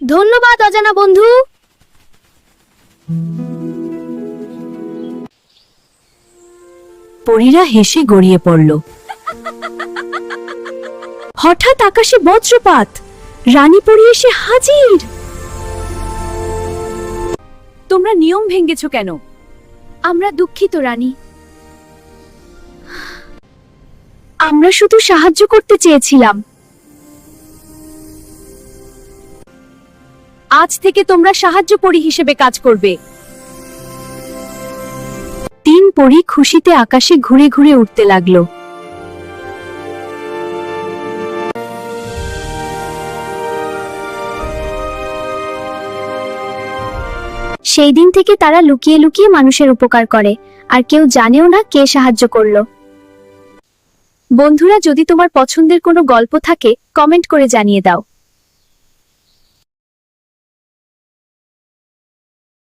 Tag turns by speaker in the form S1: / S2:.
S1: ধন্যবাদ অজানা বন্ধু।
S2: পরীরা হেসে গড়িয়ে পড়ল। হঠাৎ আকাশে বজ্রপাত, রানী পরী এসে হাজির। তোমরা নিয়ম ভেঙেছ কেন?
S1: আমরা দুঃখিত রানী, আমরা শুধু সাহায্য করতে চেয়েছিলাম।
S2: আজ থেকে তোমরা সাহায্য পরী হিসেবে কাজ করবে। তিন পরী খুশিতে আকাশে ঘুরে ঘুরে উঠতে লাগলো।
S1: সেই দিন থেকে তারা লুকিয়ে লুকিয়ে মানুষের উপকার করে, আর কেউ জানেও না কে সাহায্য করলো। বন্ধুরা, যদি তোমার পছন্দের কোনো গল্প থাকে কমেন্ট করে জানিয়ে দাও।